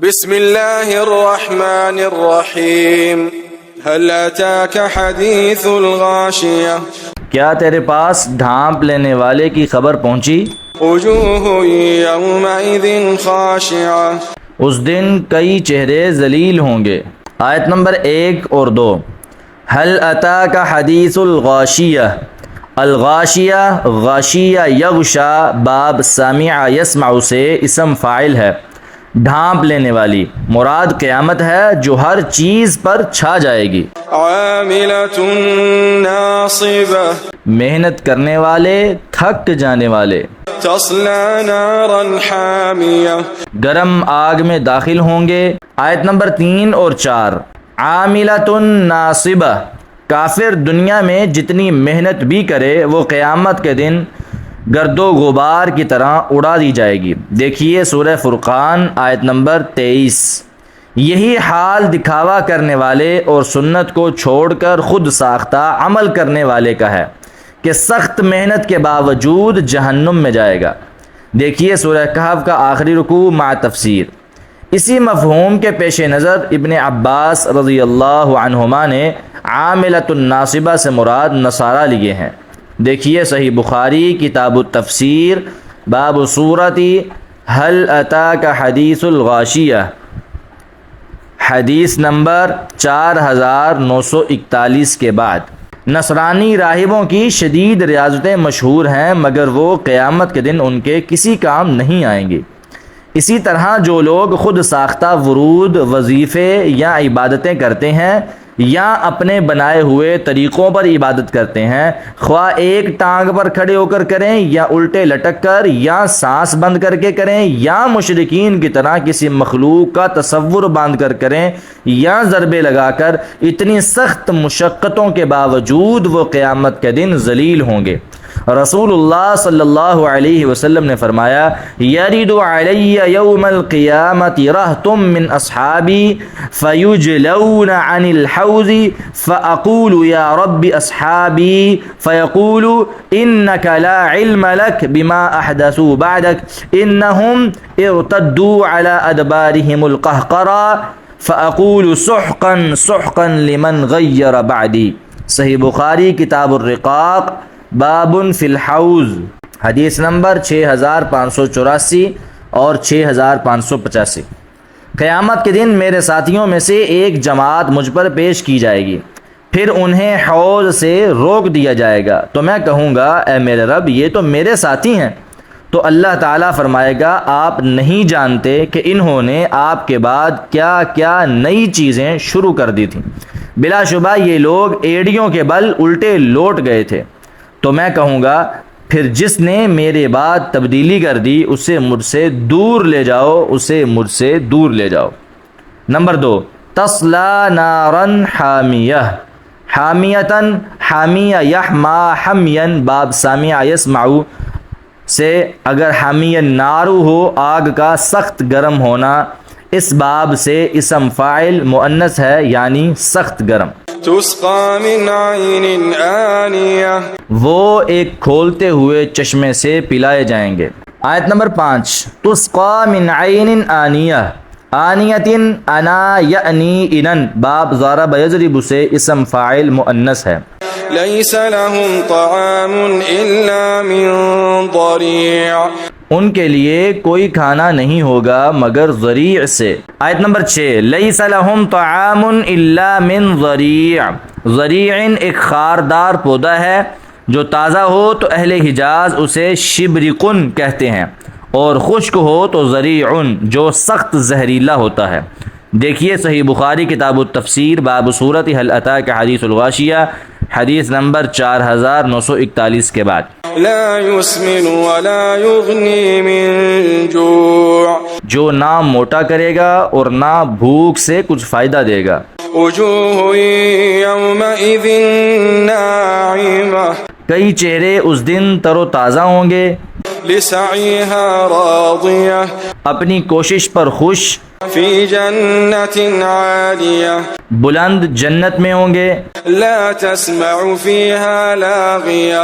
بسم اللہ الرحمن الرحیم هل اتاک حدیث الغاشیہ، کیا تیرے پاس ڈھانپ لینے والے کی خبر پہنچی؟ وجوہ یومئذ خاشعہ، اس دن کئی چہرے ذلیل ہوں گے۔ آیت نمبر 1 اور 2۔ هل اتاک حدیث الغاشیہ۔ الغاشیہ، غاشیہ یغشا باب سامع یسمع سے اسم فاعل ہے، ڈھانپ لینے والی۔ مراد قیامت ہے جو ہر چیز پر چھا جائے گی۔ عاملۃ ناصبہ، محنت کرنے والے، تھک جانے والے۔ تصلی نارا حامیہ، گرم آگ میں داخل ہوں گے۔ آیت نمبر 3 اور 4۔ عاملۃ ناصبہ، کافر دنیا میں جتنی محنت بھی کرے وہ قیامت کے دن گرد و غبار کی طرح اڑا دی جائے گی۔ دیکھیے سورہ فرقان آیت نمبر 23۔ یہی حال دکھاوا کرنے والے اور سنت کو چھوڑ کر خود ساختہ عمل کرنے والے کا ہے کہ سخت محنت کے باوجود جہنم میں جائے گا۔ دیکھیے سورہ کہف کا آخری رکوع مع تفسیر۔ اسی مفہوم کے پیش نظر ابن عباس رضی اللہ عنہما نے عاملۃ الناصبہ سے مراد نصارہ لیے ہیں۔ دیکھیے صحیح بخاری کتاب التفسیر باب سورۃ هل اتاک حدیث الغاشیہ، حدیث نمبر 4941 کے بعد۔ نصرانی راہبوں کی شدید ریاضتیں مشہور ہیں مگر وہ قیامت کے دن ان کے کسی کام نہیں آئیں گی۔ اسی طرح جو لوگ خود ساختہ ورود، وظیفے یا عبادتیں کرتے ہیں یا اپنے بنائے ہوئے طریقوں پر عبادت کرتے ہیں، خواہ ایک ٹانگ پر کھڑے ہو کر کریں یا الٹے لٹک کر یا سانس بند کر کے کریں یا مشرکین کی طرح کسی مخلوق کا تصور باندھ کر کریں یا ضربے لگا کر، اتنی سخت مشقتوں کے باوجود وہ قیامت کے دن ذلیل ہوں گے۔ رسول اللہ صلی اللہ علیہ وسلم نے فرمایا، یرد علی یوم القیامت رہط من اصحابی فیجلون عن الحوض فاقول یا رب اصحابی فیقول انک لا علم لک بما احدثوا بعدک انہم ارتدوا علی ادبارہم القہقرا فاقول سحقا سحقا لمن غیر بعدی۔ صحیح بخاری کتاب الرقاق باب فی الحوض، حدیث نمبر 6584 اور 6585۔ قیامت کے دن میرے ساتھیوں میں سے ایک جماعت مجھ پر پیش کی جائے گی، پھر انہیں حوض سے روک دیا جائے گا تو میں کہوں گا اے میرے رب یہ تو میرے ساتھی ہیں، تو اللہ تعالیٰ فرمائے گا آپ نہیں جانتے کہ انہوں نے آپ کے بعد کیا کیا نئی چیزیں شروع کر دی تھیں، بلا شبہ یہ لوگ ایڑیوں کے بل الٹے لوٹ گئے تھے، تو میں کہوں گا پھر جس نے میرے بعد تبدیلی کر دی اسے مجھ سے دور لے جاؤ، اسے مجھ سے دور لے جاؤ۔ نمبر 2، تصلا نارا حامیہ۔ حامیتاً، حامیہ یحما حمین باب سامع یسمع سے اگر حامیہ نارو ہو آگ کا سخت گرم ہونا، اس باب سے اسم فاعل مؤنث ہے یعنی سخت گرم۔ تسقى من عین آنیہ، وہ ایک کھولتے ہوئے چشمے سے پلائے جائیں گے۔ آیت نمبر 5۔ تسقى من عین آنیہ، آنیۃ انا یعنی انن باب ضرب یضرب سے اسم فاعل مؤنث ہے۔ لیس لهم طعام الا من ضریع، ان کے لیے کوئی کھانا نہیں ہوگا مگر ضریع سے۔ آیت نمبر 6۔ لیس لهم طعام الا من ضریع، ضریع ایک خاردار پودا ہے جو تازہ ہو تو اہل حجاز اسے شبرقن کہتے ہیں اور خشک ہو تو ضریع جو سخت زہریلا ہوتا ہے۔ دیکھیے صحیح بخاری کتاب التفسیر باب سورۃ هل اتاک حدیث الغاشیہ، حدیث نمبر 4941 کے بعد۔ لا يسمن ولا يغني من جوع، جو نہ موٹا کرے گا اور نہ بھوک سے کچھ فائدہ دے گا۔ وجوہ یومئذ ناعمہ، کئی چہرے اس دن تر و تازہ ہوں گے۔ لسعیها راضیہ، اپنی کوشش پر خوش۔ فی جنت عالیہ، بلند جنت میں ہوں گے۔ لا تسمع فیہا لاغیہ،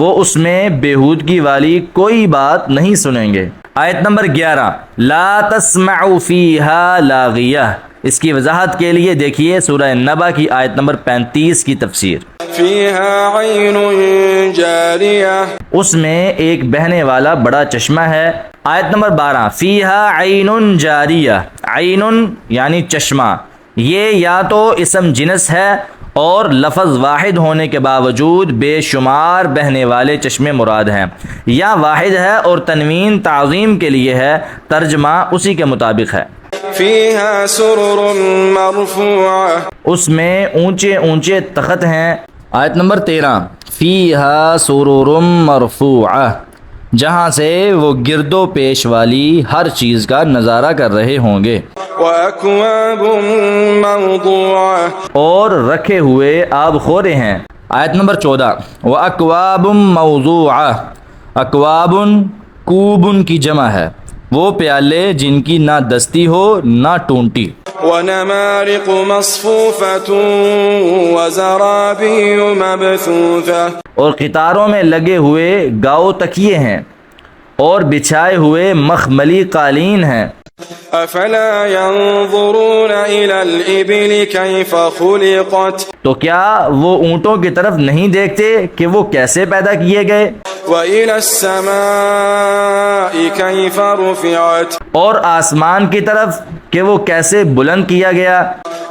وہ اس میں بیہودگی والی کوئی بات نہیں سنیں گے۔ آیت نمبر 11 لا تسمع فیہا لاغیہ، اس کی وضاحت کے لیے دیکھیے سورہ نبا کی آیت نمبر 35 کی تفسیر۔ فيها عين جارية، اس میں ایک بہنے والا بڑا چشمہ ہے۔ آیت نمبر 12 فیہا عین جاریہ، عین یعنی چشمہ، یہ یا تو اسم جنس ہے اور لفظ واحد ہونے کے باوجود بے شمار بہنے والے چشمے مراد ہیں، یا واحد ہے اور تنوین تعظیم کے لیے ہے، ترجمہ اسی کے مطابق ہے۔ فيها سرر مرفوعة، اس میں اونچے اونچے تخت ہیں۔ آیت نمبر 13 فیہا سرر مرفوعہ، جہاں سے وہ گرد و پیش والی ہر چیز کا نظارہ کر رہے ہوں گے۔ وأكواب موضوعة، اور رکھے ہوئے آب خورے ہیں۔ آیت نمبر 14 وَأَكْوَابٌ مَوْضُوعَةٌ، اکواب کوب کی جمع ہے، وہ پیالے جن کی نہ دستی ہو نہ ٹونٹی۔ ونمارق مصفوفة وزرابي مبثوثة، اور قطاروں میں لگے ہوئے گاؤ تکیے ہیں اور بچھائے ہوئے مخملی قالین ہیں۔ أفلا ينظرون إلى الإبل كيف خلقت، تو کیا وہ اونٹوں کی طرف نہیں دیکھتے کہ وہ کیسے پیدا کیے گئے؟ وإلى السماء كيف رفعت، اور آسمان کی طرف کہ وہ کیسے بلند کیا گیا؟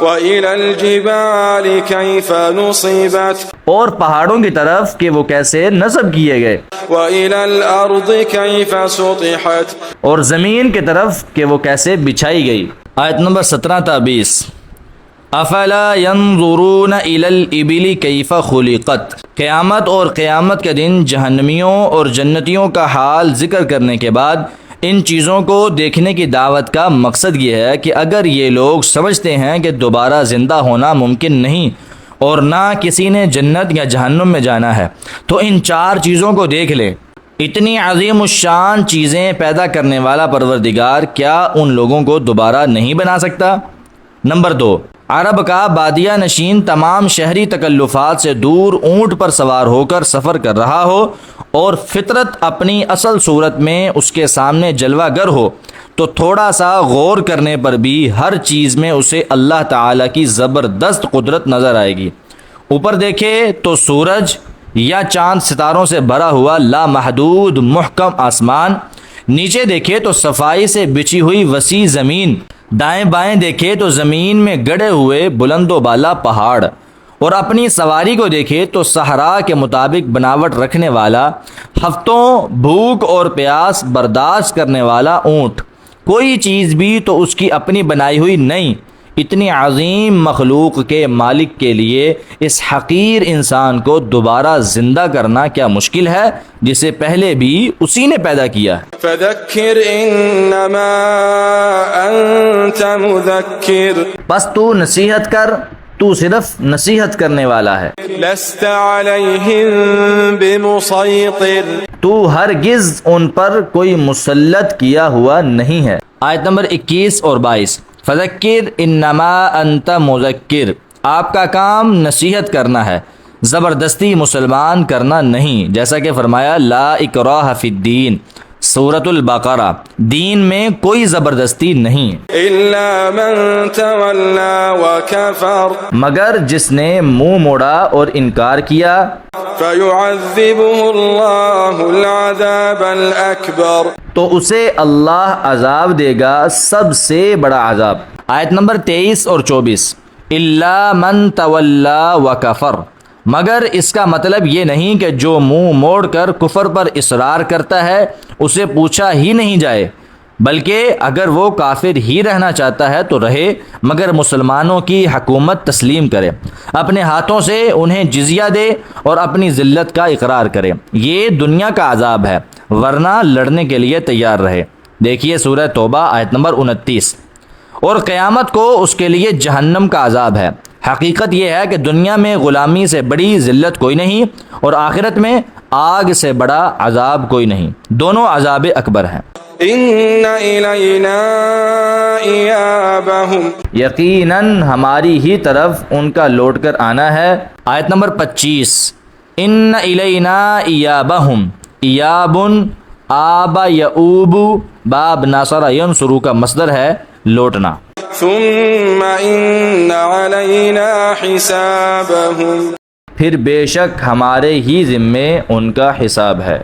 وإلى الجبال كيف نصبت، اور پہاڑوں کی طرف کہ وہ کیسے نصب کیے گئے؟ وإلى الأرض كيف سطحت، اور زمین کی طرف کہ وہ کیسے بچھائی گئی۔ آیت نمبر 17 تا 20 افلا ينظرون الى الابل کیف خلقت، قیامت اور قیامت کے دن جہنمیوں اور جنتیوں کا حال ذکر کرنے کے بعد ان چیزوں کو دیکھنے کی دعوت کا مقصد یہ ہے کہ اگر یہ لوگ سمجھتے ہیں کہ دوبارہ زندہ ہونا ممکن نہیں اور نہ کسی نے جنت یا جہنم میں جانا ہے تو ان 4 چیزوں کو دیکھ لیں۔ اتنی عظیم الشان چیزیں پیدا کرنے والا پروردگار کیا ان لوگوں کو دوبارہ نہیں بنا سکتا؟ نمبر 2، عرب کا بادیہ نشین تمام شہری تکلفات سے دور اونٹ پر سوار ہو کر سفر کر رہا ہو اور فطرت اپنی اصل صورت میں اس کے سامنے جلوہ گر ہو تو تھوڑا سا غور کرنے پر بھی ہر چیز میں اسے اللہ تعالیٰ کی زبردست قدرت نظر آئے گی۔ اوپر دیکھے تو سورج یا چاند ستاروں سے بھرا ہوا لامحدود محکم آسمان، نیچے دیکھے تو صفائی سے بچھی ہوئی وسیع زمین، دائیں بائیں دیکھے تو زمین میں گڑے ہوئے بلند و بالا پہاڑ، اور اپنی سواری کو دیکھے تو صحرا کے مطابق بناوٹ رکھنے والا، ہفتوں بھوک اور پیاس برداشت کرنے والا اونٹ، کوئی چیز بھی تو اس کی اپنی بنائی ہوئی نہیں۔ اتنی عظیم مخلوق کے مالک کے لیے اس حقیر انسان کو دوبارہ زندہ کرنا کیا مشکل ہے جسے پہلے بھی اسی نے پیدا کیا ہے۔ فذکر انما انت مذکر، بس تو نصیحت کر، تو صرف نصیحت کرنے والا ہے۔ لست علیہم بمسیطر، تو ہرگز ان پر کوئی مسلط کیا ہوا نہیں ہے۔ آیت نمبر 21 اور 22 فذکر انما انت مذکر، آپ کا کام نصیحت کرنا ہے، زبردستی مسلمان کرنا نہیں، جیسا کہ فرمایا لا اکراہ فی الدین، سورۃ البقرہ، دین میں کوئی زبردستی نہیں، الا من تولا وکفر، مگر جس نے منہ موڑا اور انکار کیا، فیعذبہ اللہ العذاب الاکبر، تو اسے اللہ عذاب دے گا سب سے بڑا عذاب۔ آیت نمبر 23 اور 24 الا من تولا وکفر، مگر اس کا مطلب یہ نہیں کہ جو منہ موڑ کر کفر پر اصرار کرتا ہے اسے پوچھا ہی نہیں جائے، بلکہ اگر وہ کافر ہی رہنا چاہتا ہے تو رہے، مگر مسلمانوں کی حکومت تسلیم کرے، اپنے ہاتھوں سے انہیں جزیہ دے اور اپنی ذلت کا اقرار کرے، یہ دنیا کا عذاب ہے، ورنہ لڑنے کے لیے تیار رہے۔ دیکھیے سورہ توبہ آیت نمبر 29۔ اور قیامت کو اس کے لیے جہنم کا عذاب ہے۔ حقیقت یہ ہے کہ دنیا میں غلامی سے بڑی ذلت کوئی نہیں اور آخرت میں آگ سے بڑا عذاب کوئی نہیں، دونوں عذاب اکبر ہیں۔ ان الینا ایابہم، یقیناً ہماری ہی طرف ان کا لوٹ کر آنا ہے۔ آیت نمبر 25 ان الینا ایابہم، ایابن آبا یعوبو باب ناصر ینصرو کا مصدر ہے لوٹنا. ثم إن علينا حسابهم پھر بے شک ہمارے ہی ذمے ان کا حساب ہے.